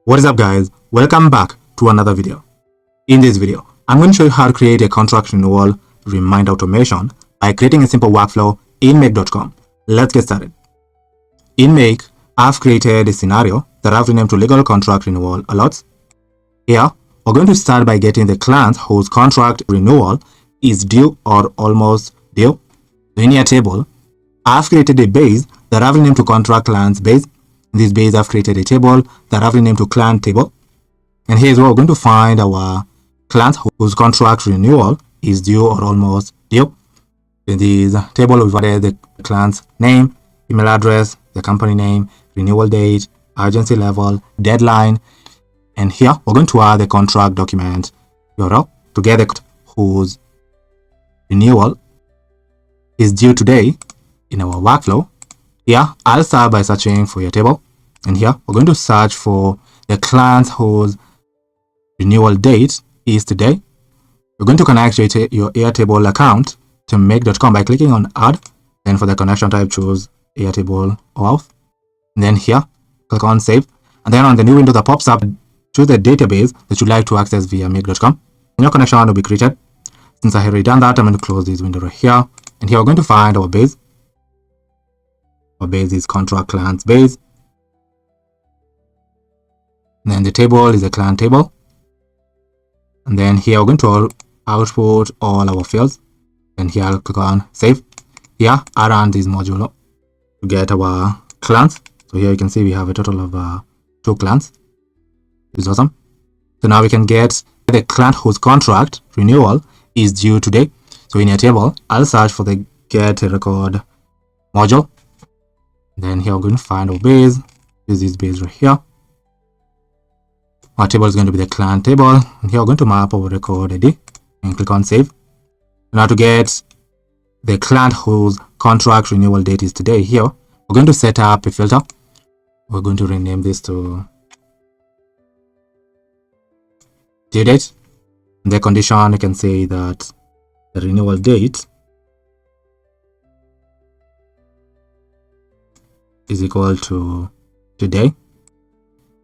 What is up, guys? Welcome back to another video. In this video, I'm going to show you how to create a contract renewal reminder automation by creating a simple workflow in make.com. Let's get started. In Make, I've created a scenario that I've renamed to legal contract renewal alerts. Here, we're going to start by getting the client whose contract renewal is due or almost due. In Airtable, I've created a base that I've renamed to contract clients base. In this base, I've created a table that I've renamed to client table. And here's where we're going to find our client whose contract renewal is due or almost due. In this table, we've added the client's name, email address, the company name, renewal date, urgency level, deadline. And here, we're going to add the contract document URL to get the whose renewal is due today in our workflow. Here, I'll start by searching for Airtable. And here, we're going to search for the client whose renewal date is today. You're going to connect your Airtable account to make.com by clicking on Add. Then for the connection type, choose Airtable Auth. And then here, click on Save. And then on the new window that pops up, choose the database that you'd like to access via make.com. And your connection will be created. Since I have already done that, I'm going to close this window right here. And here, we're going to find our base. Our base is contract clients base. And then the table is the client table. And then here we're going to output all our fields. And here I'll click on Save. Here I run this module to get our clients. So here you can see we have a total of 2 clients. It's awesome. So now we can get the client whose contract renewal is due today. So in your table, I'll search for the get record module. Then here we're going to find our base. This is base right here. Our table is going to be the client table. And here we're going to map our record ID and click on Save. Now to get the client whose contract renewal date is today, here we're going to set up a filter. We're going to rename this to due date. In the condition, you can say that the renewal date is equal to today.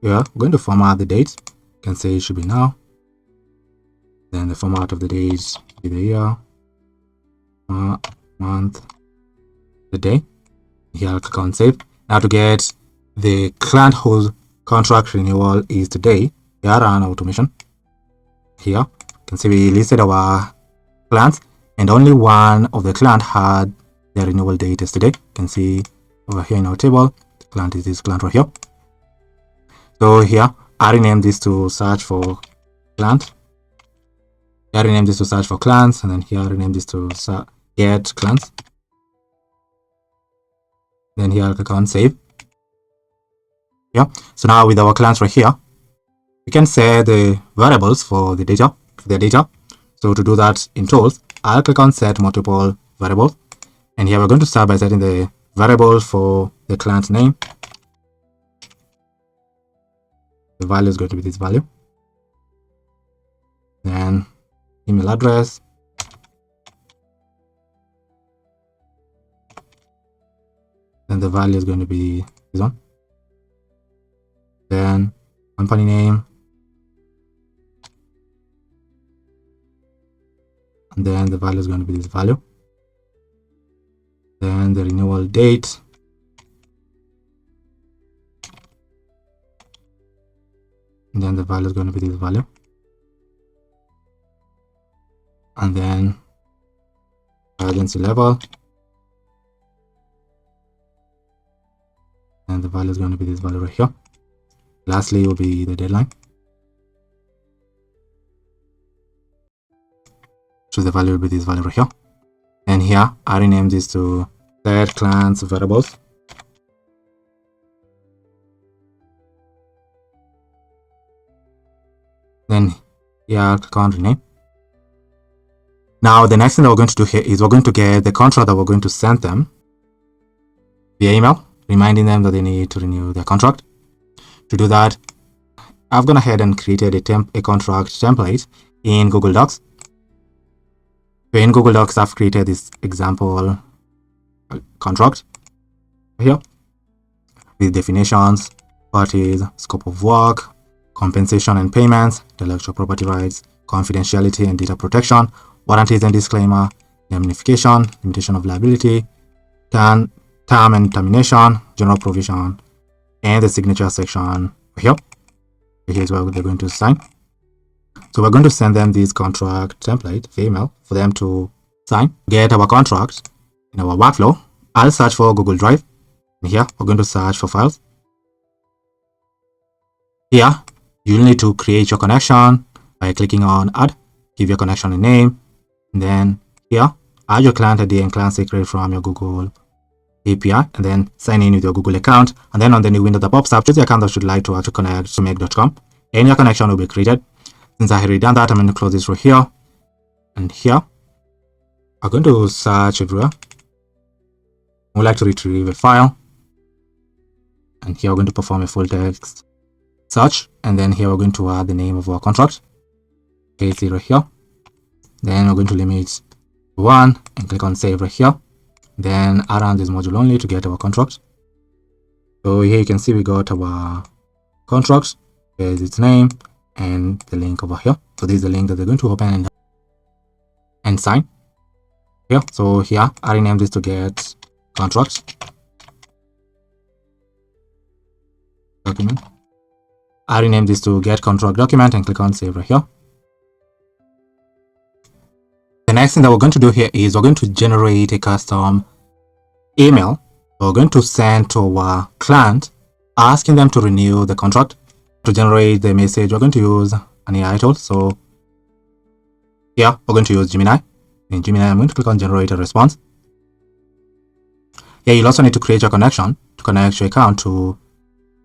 Yeah, we're going to format the date. You can say it should be now. Then the format of the date should be the year, month, the day. Here I'll click on Save. Now to get the client whose contract renewal is today, here I run automation. Here you can see we listed our clients, and only one of the client had their renewal date yesterday. You can see over here in our table, the client is this client right here. So here, I renamed this to search for client. I renamed this to search for clients, and then here I renamed this to get clients. Then here I'll click on Save. Yeah. So now with our clients right here, we can set the variables for the data. So to do that in Tools, I'll click on Set Multiple Variables. And here we're going to start by setting the variable for the client name. The value is going to be this value. Then email address. Then the value is going to be this one. Then company name. And then the value is going to be this value. Then the renewal date. And then the value is going to be this value. And then urgency level. And the value is going to be this value right here. Lastly will be the deadline. So the value will be this value right here. And here I rename this to set clients variables. Then here I'll click on rename. Now the next thing that we're going to do here is we're going to get the contract that we're going to send them via email, reminding them that they need to renew their contract. To do that, I've gone ahead and created a contract template in Google Docs. So in Google Docs, I've created this example contract here with definitions, parties, scope of work, compensation and payments, intellectual property rights, confidentiality and data protection, warranties and disclaimer, indemnification, limitation of liability, term and termination, general provision, and the signature section here. Here's where they're going to sign. So we're going to send them this contract template via email for them to sign. Get our contract in our workflow. I'll search for Google Drive. And here we're going to search for files. Here you'll need to create your connection by clicking on add, give your connection a name, and then here add your client ID and client secret from your Google API, and then sign in with your Google account. And then on the new window that pops up, choose the account that you'd like to actually connect to make.com, and your connection will be created. Since I already done that, I'm going to close this row here, and here I'm going to search everywhere. I would like to retrieve a file, and here we're going to perform a full text search, and then here we're going to add the name of our contract. Okay, see right here. Then we're going to limit 1 and click on save right here. Then add on this module only to get our contract. So here you can see we got our contract. There's its name and the link over here. So this is the link that they're going to open and sign here. So here I rename this to get contract document. I rename this to get contract document and click on save right here. The next thing that we're going to do here is we're going to generate a custom email we're going to send to our client, asking them to renew the contract. To generate the message, we're going to use an AI tool. So here we're going to use Gemini. In Gemini, I'm going to click on generate a response. Here you'll also need to create your connection to connect your account to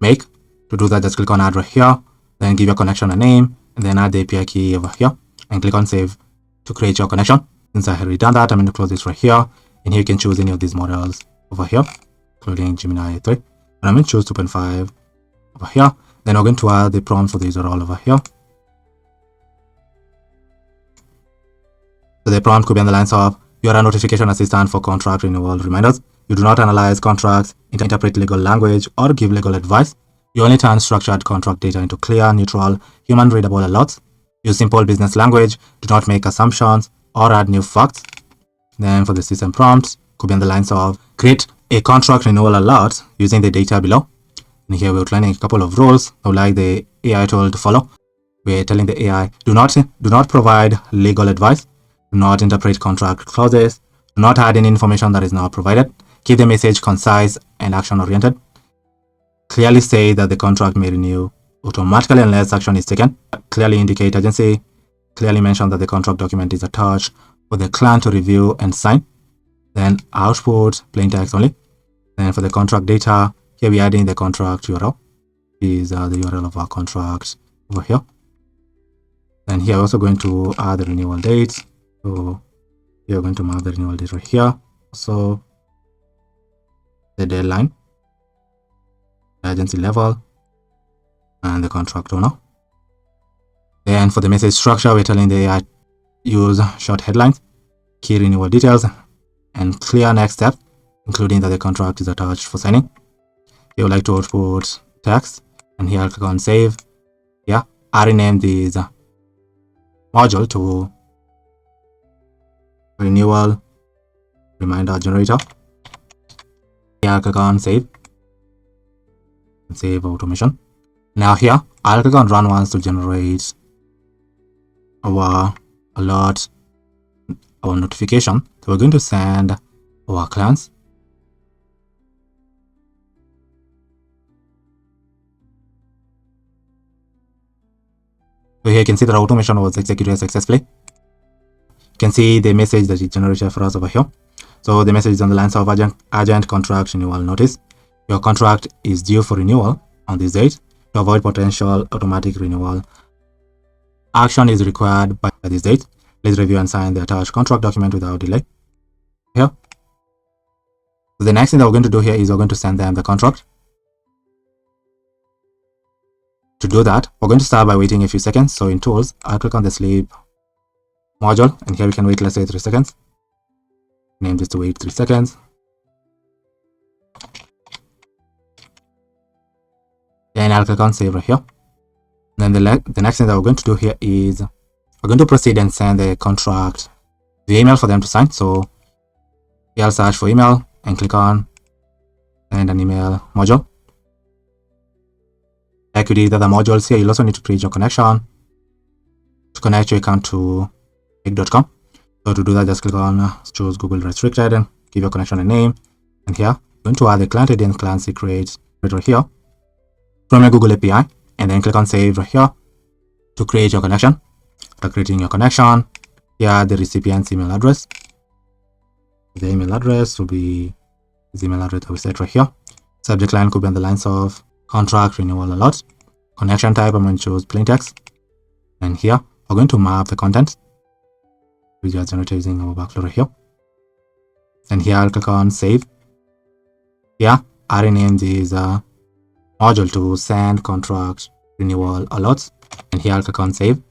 Make. To do that, just click on add right here, then give your connection a name, and then add the API key over here, and click on save to create your connection. Since I have already done that, I'm going to close this right here, and here you can choose any of these models over here, including Gemini 3, and I'm going to choose 2.5 over here. Then we're going to add the prompt for the user role over here. So the prompt could be on the lines of, you are a notification assistant for contract renewal reminders. You do not analyze contracts, interpret legal language, or give legal advice. You only turn structured contract data into clear, neutral, human-readable alerts. Use simple business language. Do not make assumptions or add new facts. Then for the system prompts, could be on the lines of, create a contract renewal alert using the data below. And here we're outlining a couple of rules I would like the AI tool to follow. We're telling the AI, do not provide legal advice. Do not interpret contract clauses. Do not add any information that is not provided. Keep the message concise and action-oriented. Clearly say that the contract may renew automatically unless action is taken. Clearly indicate urgency. Clearly mention that the contract document is attached for the client to review and sign. Then output plain text only. Then for the contract data, here we add in the contract URL. These are the URL of our contract over here. Then here we're also going to add the renewal date. So here we're going to mark the renewal date right here. So the deadline, the agency level, and the contract owner. Then for the message structure, we're telling the AI use short headlines, key renewal details, and clear next steps, including that the contract is attached for signing. You would like to output text, and here I'll click on save. Yeah, I rename this module to renewal reminder generator. Here I'll click on save and save automation. Now here I'll click on run once to generate our alert, our notification. So we're going to send our clients. So here you can see that automation was executed successfully. You can see the message that it generated for us over here. So the message is on the lines of urgent contract renewal notice. Your contract is due for renewal on this date. To avoid potential automatic renewal, action is required by this date. Please review and sign the attached contract document without delay. Here. So the next thing that we're going to do here is we're going to send them the contract. To do that, we're going to start by waiting a few seconds. So in tools, I'll click on the sleep module, and here we can wait, let's say 3 seconds. Name this to wait 3 seconds. Then I'll click on save right here. Then the next thing that we're going to do here is we're going to proceed and send the contract via email for them to sign. So here I'll search for email and click on send an email module. Like we did the other modules here, you'll also need to create your connection to connect your account to make.com. So to do that, just click on choose Google restricted and give your connection a name. And here, you're going to add the client ID and client secret right here from your Google API, and then click on save right here to create your connection. After creating your connection, here the recipient's email address. The email address will be the email address that we set right here. Subject line could be on the lines of contract renewal alert. Connection type, I'm going to choose plain text. And here, we're going to map the content. We just generated using our workflow right here. And here, I'll click on save. Here, I renamed this module to send contract renewal alerts. And here, I'll click on save.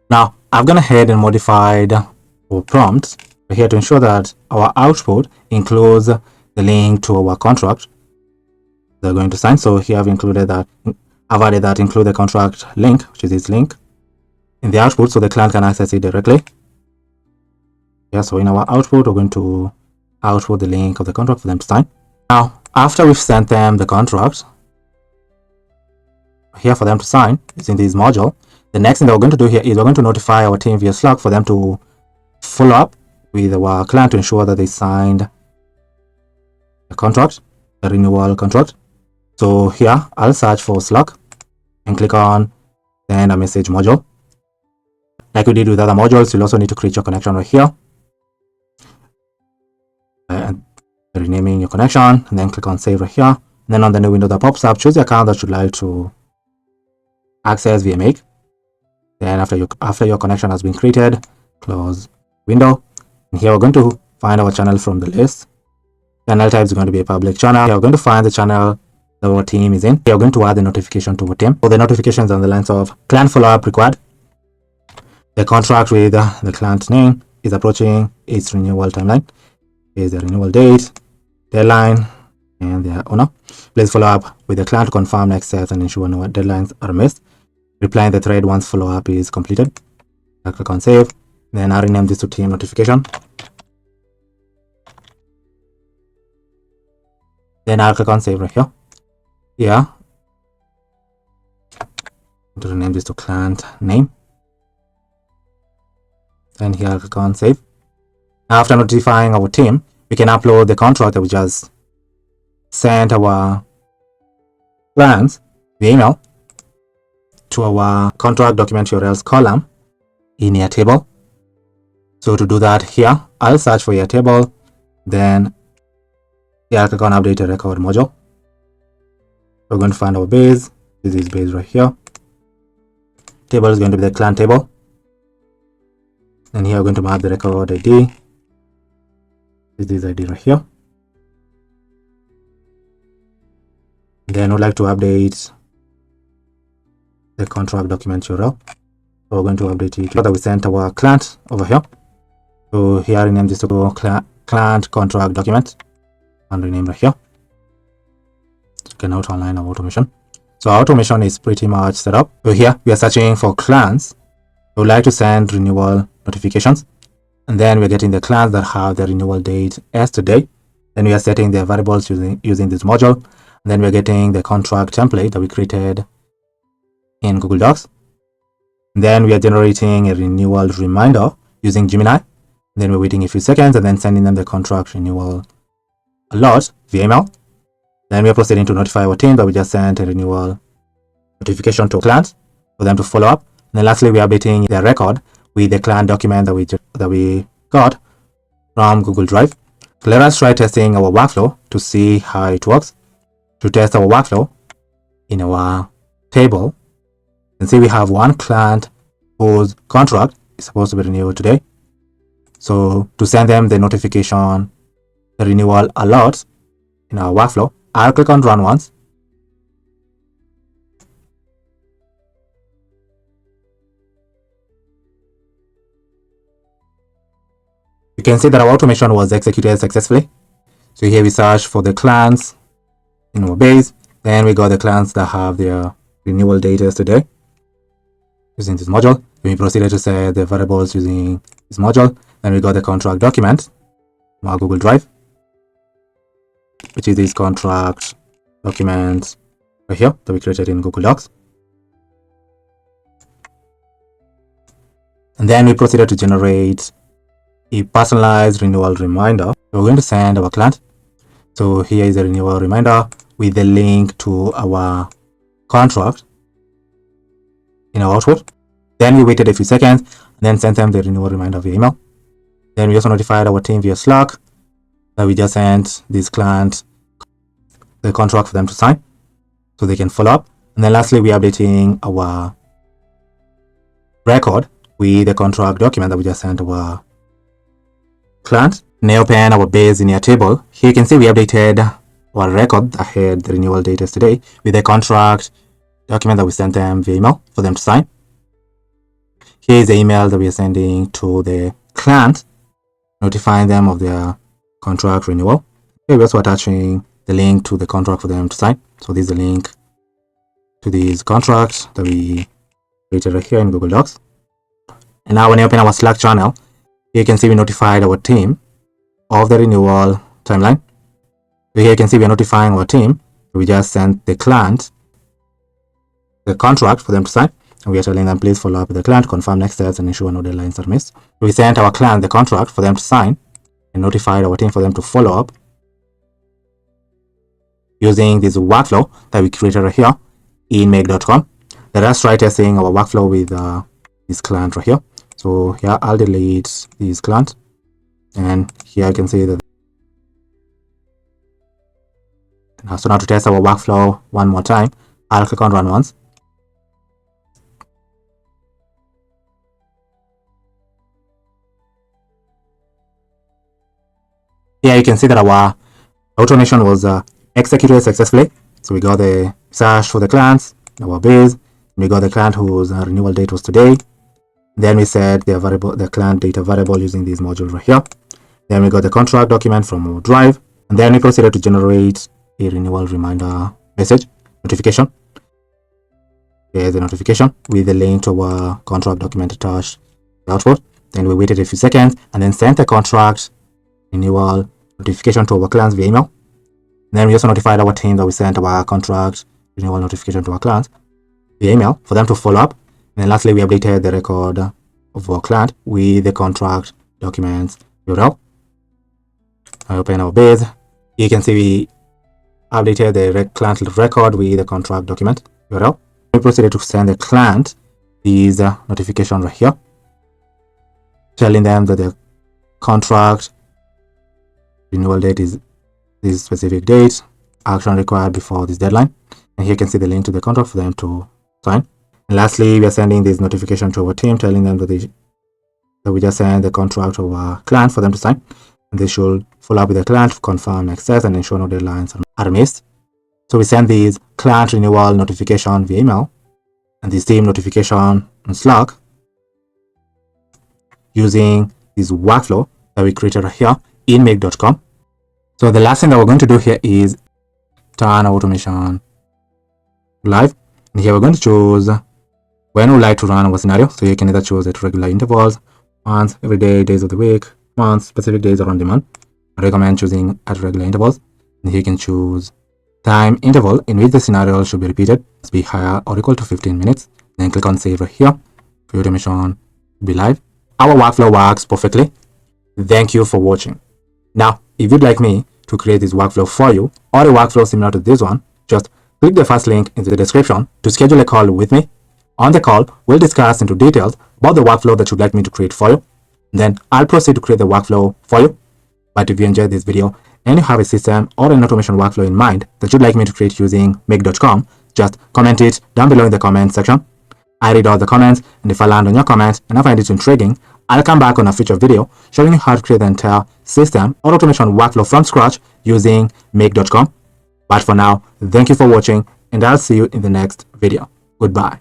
Now, I've gone ahead and modified our prompt here to ensure that our output includes the link to our contract they're going to sign. So here I've included that, I've added that include the contract link, which is this link, in the output so the client can access it directly. Yeah, so in our output, we're going to output the link of the contract for them to sign. Now, after we've sent them the contract here for them to sign, it's in this module. The next thing that we're going to do here is we're going to notify our team via Slack for them to follow up with our client to ensure that they signed the contract, the renewal contract. So here I'll search for Slack and click on send a message module. Like we did with other modules, you'll also need to create your connection right here. And renaming your connection, and then click on save right here. And then on the new window that pops up, choose the account that you'd like to access via Make. Then after your connection has been created, close window. And here we're going to find our channel from the list. Channel type is going to be a public channel. Here we're going to find the channel that our team is in. Here we're going to add the notification to our team. So the notifications on the lines of client follow-up required. The contract with the client name is approaching its renewal timeline. Here's the renewal date, deadline, and the owner. Please follow up with the client to confirm next steps and ensure no deadlines are missed. Reply in the thread once follow-up is completed. I'll click on save. Then I'll rename this to team notification. Then I'll click on save right here. Here, to rename this to client name. Then here I'll click on save. After notifying our team, we can upload the contract that we just sent our clients via email to our contract document URLs column in Airtable. So to do that here, I'll search for Airtable, then here I'll click on update a record module. We're going to find our base. This is base right here. Table is going to be the client table. And here we're going to map the record ID. This is ID right here. Then we'd like to update the contract document URL. So we're going to update it that we sent our client over here. So here rename this to client contract document and rename right here. You can now online our automation. So our automation is pretty much set up. So here we are searching for clients who would like to send renewal notifications. And then we're getting the clients that have the renewal date as today. Then we are setting their variables using this module. And then we're getting the contract template that we created in Google Docs. And then we are generating a renewal reminder using Gemini. And then we're waiting a few seconds and then sending them the contract renewal alert via email. Then we are proceeding to notify our team that we just sent a renewal notification to clients for them to follow up. And then lastly, we are updating their record with the client document that we got from Google Drive. So let us try testing our workflow to see how it works. To test our workflow in our table, and see we have one client whose contract is supposed to be renewed today. So to send them the notification, the renewal alert in our workflow, I'll click on run once. You can see that our automation was executed successfully. So here we search for the clients in our base, Then we got the clients that have their renewal date today using this module. Then we proceeded to set the variables using this module. Then we got the contract document from our Google Drive, which is this contract document right here that we created in Google Docs. And then we proceeded to generate a personalized renewal reminder. So we're going to send our client. So here is a renewal reminder with the link to our contract in our output. Then we waited a few seconds and then sent them the renewal reminder via email. Then we also notified our team via Slack that we just sent this client the contract for them to sign so they can follow up. And then lastly, we're updating our record with the contract document that we just sent our client. Now open our base in Airtable. Here you can see we updated our record that had the renewal date today with the contract document that we sent them via email for them to sign. Here is the email that we are sending to the client, notifying them of their contract renewal. Here we're also attaching the link to the contract for them to sign. So this is the link to these contracts that we created right here in Google Docs. And now when you open our Slack channel, here you can see we notified our team of the renewal timeline. So here you can see we are notifying our team. We just sent the client the contract for them to sign. And we are telling them, please follow up with the client, confirm next steps, and ensure no deadlines are missed. So we sent our client the contract for them to sign and notified our team for them to follow up using this workflow that we created right here in make.com. Let us try testing our workflow with this client right here. So here I'll delete this client, and here I can see that. So now to test our workflow one more time, I'll click on run once. Here you can see that our automation was executed successfully. So we got the search for the clients, our base, we got the client whose renewal date was today. Then we set the variable, the client data variable using this module right here. Then we got the contract document from our Drive, and then we proceeded to generate a renewal reminder message notification. Here's the notification with the link to our contract document attached to the output. Then we waited a few seconds and then sent the contract renewal notification to our clients via email. And then we also notified our team that we sent our contract renewal notification to our clients via email for them to follow up. And then lastly, we updated the record of our client with the contract documents URL. I open our base. You can see we updated the client record with the contract document URL. We proceeded to send the client these notification right here, telling them that the contract renewal date is this specific date, action required before this deadline. And here you can see the link to the contract for them to sign. And lastly, we are sending this notification to our team, telling them that we just sent the contract to our client for them to sign. And they should follow up with the client to confirm next steps and ensure no deadlines are missed. So we send these client renewal notification via email and this team notification on Slack using this workflow that we created here in make.com. So the last thing that we're going to do here is turn our automation live. And here we're going to choose when we like to run our scenario. So you can either choose at regular intervals, months, every day, days of the week, months, specific days, or on demand. I recommend choosing at regular intervals. And here you can choose time interval in which the scenario should be repeated. Must be higher or equal to 15 minutes. Then click on save right here for your automation to be live. Our workflow works perfectly. Thank you for watching. Now, if you'd like me to create this workflow for you or a workflow similar to this one, just click the first link in the description to schedule a call with me. On the call, we'll discuss into details about the workflow that you'd like me to create for you. Then I'll proceed to create the workflow for you. But if you enjoyed this video and you have a system or an automation workflow in mind that you'd like me to create using make.com, just comment it down below in the comment section. I read all the comments, and if I land on your comment and I find it intriguing, I'll come back on a future video showing you how to create the entire system or automation workflow from scratch using make.com. But for now, thank you for watching, and I'll see you in the next video. Goodbye.